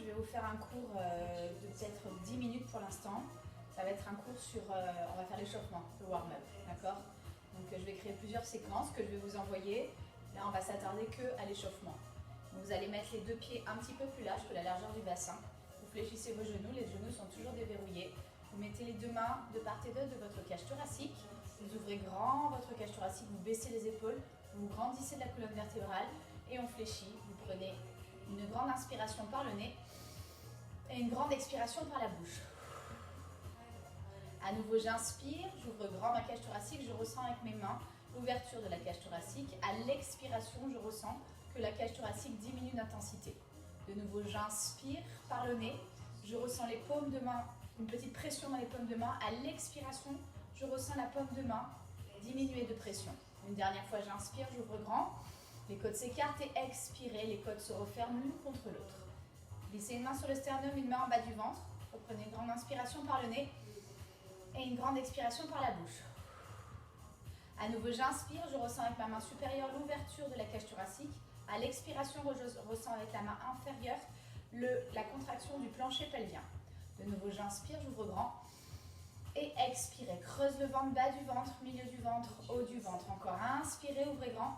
vais vous faire un cours de peut-être 10 minutes pour l'instant. Ça va être un cours sur, on va faire l'échauffement, le warm-up, d'accord? Donc je vais créer plusieurs séquences que je vais vous envoyer. Là, on va s'attarder que à l'échauffement. Vous allez mettre les deux pieds un petit peu plus larges que la largeur du bassin. Vous fléchissez vos genoux, les genoux sont toujours déverrouillés. Vous mettez les deux mains de part et d'autre de votre cage thoracique. Vous ouvrez grand votre cage thoracique, vous baissez les épaules, vous grandissez de la colonne vertébrale et on fléchit. Vous prenez une grande inspiration par le nez et une grande expiration par la bouche. À nouveau, j'inspire, j'ouvre grand ma cage thoracique, je ressens avec mes mains l'ouverture de la cage thoracique. À l'expiration, je ressens que la cage thoracique diminue d'intensité. De nouveau, j'inspire par le nez, je ressens les paumes de main, une petite pression dans les paumes de main. À l'expiration, je ressens la paume de main diminuer de pression. Une dernière fois, j'inspire, j'ouvre grand, les côtes s'écartent et expirez, les côtes se referment l'une contre l'autre. Glissez une main sur le sternum, une main en bas du ventre. Reprenez une grande inspiration par le nez et une grande expiration par la bouche. À nouveau, j'inspire, je ressens avec ma main supérieure l'ouverture de la cage thoracique. À l'expiration, je ressens avec la main inférieure la contraction du plancher pelvien. De nouveau, j'inspire, j'ouvre grand. Et expirez, creuse le ventre, bas du ventre, milieu du ventre, haut du ventre. Encore, inspirez, ouvrez grand.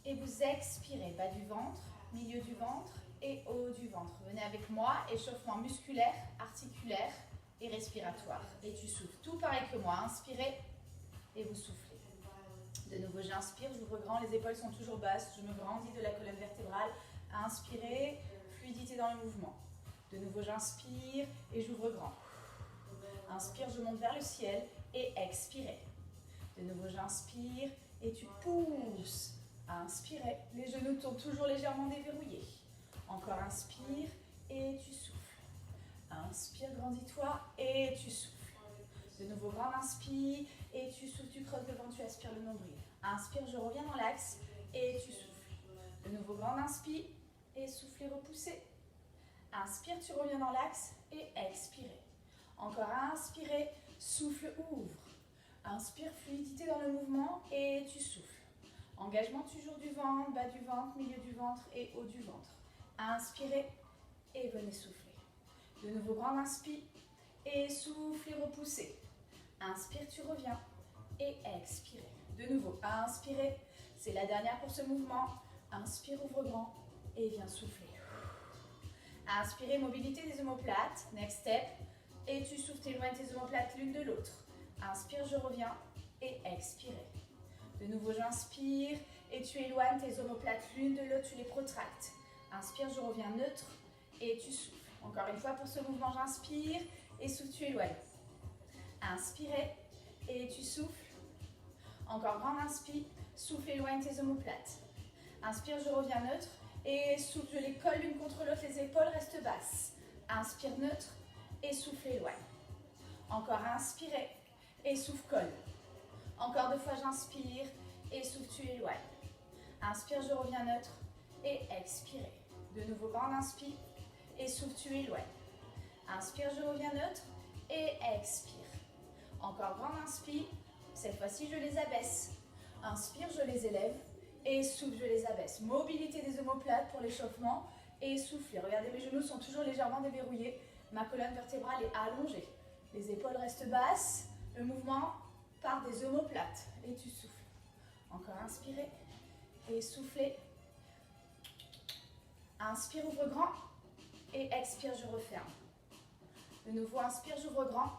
Et vous expirez, bas du ventre, milieu du ventre et haut du ventre. Venez avec moi, échauffement musculaire, articulaire et respiratoire. Et tu souffles, tout pareil que moi. Inspirez et vous soufflez. De nouveau, j'inspire, j'ouvre grand, les épaules sont toujours basses, je me grandis de la colonne vertébrale. Inspirez, fluidité dans le mouvement. De nouveau, j'inspire et j'ouvre grand. Inspire, je monte vers le ciel et expirez. De nouveau, j'inspire et tu pousses. Inspirez, les genoux tournent toujours légèrement déverrouillés. Encore, inspire et tu souffles. Inspire, grandis-toi et tu souffles. De nouveau, grand inspire et tu souffles, tu creuses le ventre, tu aspires le nombril. Inspire, je reviens dans l'axe et tu souffles. De nouveau, grand inspire et soufflez, repoussez. Inspire, tu reviens dans l'axe et expirez. Encore, inspirez, souffle, ouvre. Inspire, fluidité dans le mouvement et tu souffles. Engagement toujours du ventre, bas du ventre, milieu du ventre et haut du ventre. Inspirez et venez souffler. De nouveau, grand inspire et soufflez, repoussez. Inspire, tu reviens et expirez. De nouveau, inspirez, c'est la dernière pour ce mouvement. Inspire, ouvre grand et viens souffler. Inspirez, mobilité des omoplates, next step. Et tu souffles, t'éloignes tes omoplates l'une de l'autre. Inspire, je reviens et expirez. De nouveau, j'inspire et tu éloignes tes omoplates l'une de l'autre, tu les protractes. Inspire, je reviens neutre et tu souffles. Encore une fois pour ce mouvement, j'inspire et souffle, tu éloignes. Inspirez et tu souffles. Encore grand inspire, souffle, éloigne tes omoplates. Inspire, je reviens neutre et souffle, je les colle l'une contre l'autre, les épaules restent basses. Inspire, neutre et souffle, éloigne. Encore, inspirez et souffle, colle. Encore deux fois, j'inspire et souffle, tu éloignes. Inspire, je reviens neutre et expirez. De nouveau, grand inspire et souffle, tu éloignes. Inspire, je reviens neutre et expire. Encore, grand inspire. Cette fois-ci, je les abaisse. Inspire, je les élève et souffle, je les abaisse. Mobilité des omoplates pour l'échauffement et soufflez. Regardez, mes genoux sont toujours légèrement déverrouillés. Ma colonne vertébrale est allongée. Les épaules restent basses. Le mouvement part des omoplates et tu souffles. Encore, inspirez et soufflez. Inspire, ouvre grand et expire, je referme. De nouveau, inspire, j'ouvre grand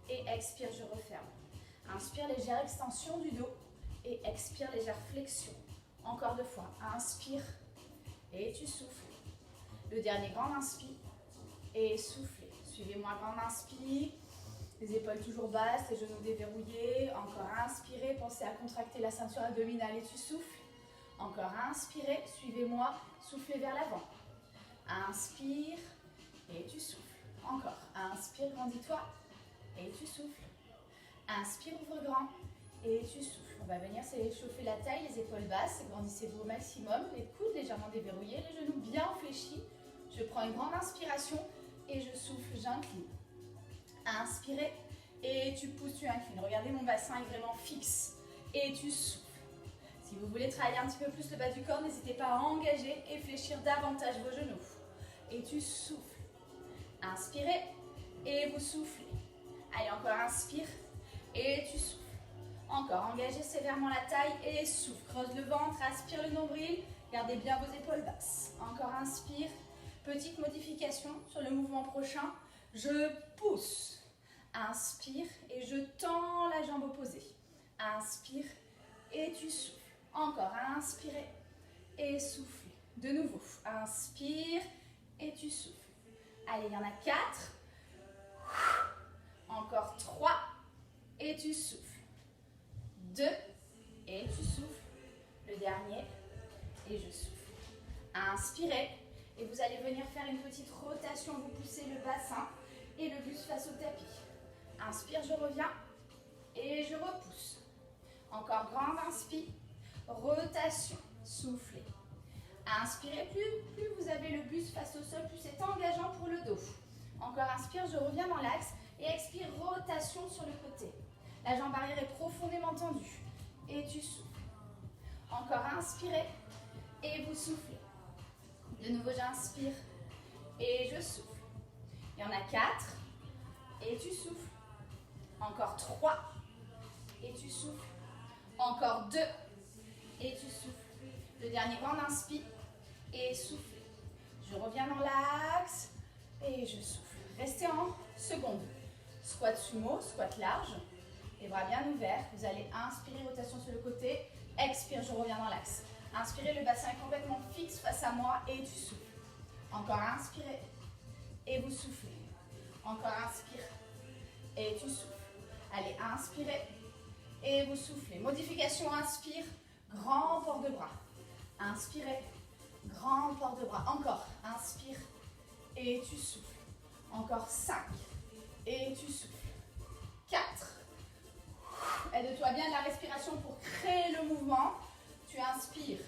et expire, je referme. Inspire, légère extension du dos et expire, légère flexion. Encore deux fois. Inspire et tu souffles. Le dernier, grand inspire et soufflez. Suivez-moi, grand inspire. Les épaules toujours basses, les genoux déverrouillés. Encore inspirez, pensez à contracter la ceinture abdominale et tu souffles. Encore inspirez, suivez-moi, soufflez vers l'avant. Inspire et tu souffles. Encore, inspire, grandis-toi et tu souffles. Inspire, ouvre grand et tu souffles. On va venir s'échauffer la taille, les épaules basses, grandissez-vous au maximum, les coudes légèrement déverrouillés, les genoux bien fléchis. Je prends une grande inspiration et je souffle, j'incline. Inspirez et tu pousses, tu inclines. Regardez, mon bassin est vraiment fixe et tu souffles. Si vous voulez travailler un petit peu plus le bas du corps, n'hésitez pas à engager et fléchir davantage vos genoux. et tu souffles. Inspirez et vous soufflez. Allez, encore inspire et tu souffles. Encore, engagez sévèrement la taille et souffle. Creuse le ventre, aspire le nombril. Gardez bien vos épaules basses. Encore, inspire. Petite modification sur le mouvement prochain. Je pousse. Inspire et je tends la jambe opposée. Inspire et tu souffles. Encore, inspirez et soufflez. De nouveau, inspire et tu souffles. Allez, il y en a 4. Encore 3 et tu souffles. 2 et tu souffles. Le dernier et je souffle. Inspirez et vous allez venir faire une petite rotation. Vous poussez le bassin et le buste face au tapis. Inspire, je reviens et je repousse. Encore grande inspire, rotation, soufflez. Inspirez, plus vous avez le buste face au sol, plus c'est engageant pour le dos. Encore inspire, je reviens dans l'axe et expire, rotation sur le côté. La jambe arrière est profondément tendue et tu souffles. Encore inspirez et vous soufflez. De nouveau, j'inspire et je souffle. Il y en a 4 et tu souffles. Encore 3 et tu souffles. Encore 2 et tu souffles. Le dernier grand inspire et souffle. Je reviens dans l'axe et je souffle. Restez en seconde. Squat sumo, squat large. Les bras bien ouverts. Vous allez inspirer, rotation sur le côté. Expire, je reviens dans l'axe. Inspirez, le bassin est complètement fixe face à moi et tu souffles. Encore inspirez et vous soufflez. Encore inspire et tu souffles. Allez, inspirez et vous soufflez. Modification, inspire, grand port de bras. Inspirez, grand port de bras. Encore, inspire et tu souffles. Encore 5 et tu souffles. 4. Aide-toi bien de la respiration pour créer le mouvement. Tu inspires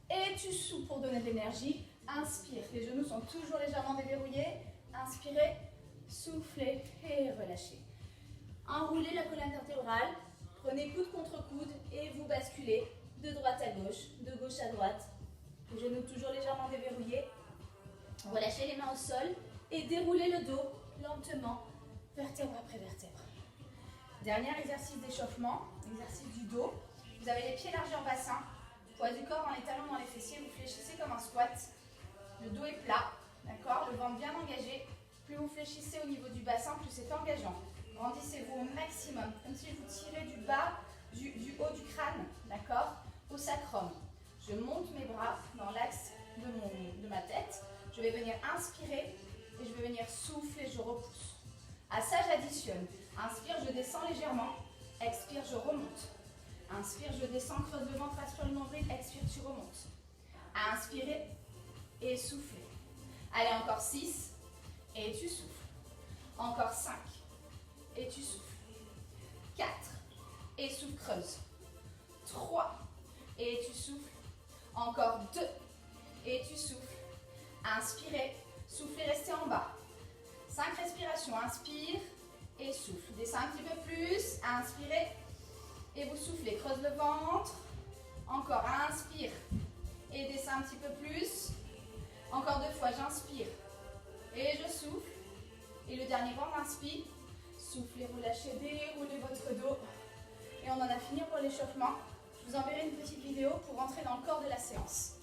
et tu souffles pour donner de l'énergie. Inspire, les genoux sont toujours légèrement déverrouillés. Inspirez, soufflez et relâchez. Enroulez la colonne vertébrale. Prenez coude contre coude et vous basculez de droite à gauche, de gauche à droite. Les genoux toujours légèrement déverrouillés. Relâchez les mains au sol et déroulez le dos lentement, vertèbre après vertèbre. Dernier exercice d'échauffement, exercice du dos. Vous avez les pieds largés en bassin, poids du corps dans les talons, dans les fessiers. Vous fléchissez comme un squat. Le dos est plat, d'accord? Le ventre bien engagé. Plus vous fléchissez au niveau du bassin, plus c'est engageant. Grandissez-vous au maximum, comme si je vous tirais du bas, du haut du crâne, d'accord, au sacrum. Je monte mes bras dans l'axe de ma tête. Je vais venir inspirer et je vais venir souffler, je repousse. À ça, j'additionne. Inspire, je descends légèrement. Expire, je remonte. Inspire, je descends, creuse le ventre, aspire le nombril. Expire, tu remontes. Inspirez et soufflez. Allez, encore 6 et tu souffles. Encore 5 et tu souffles. 4 et souffle, creuse. 3 et tu souffles. Encore 2 et tu souffles. Inspirez, soufflez, restez en bas. 5 respirations, inspire et souffle. Descends un petit peu plus, inspirez et vous soufflez. Creuse le ventre. Encore, inspire et descends un petit peu plus. Encore 2 fois, j'inspire et je souffle. Et le dernier grand inspire. Soufflez, relâchez, déroulez votre dos. Et on en a fini pour l'échauffement. Je vous enverrai une petite vidéo pour rentrer dans le corps de la séance.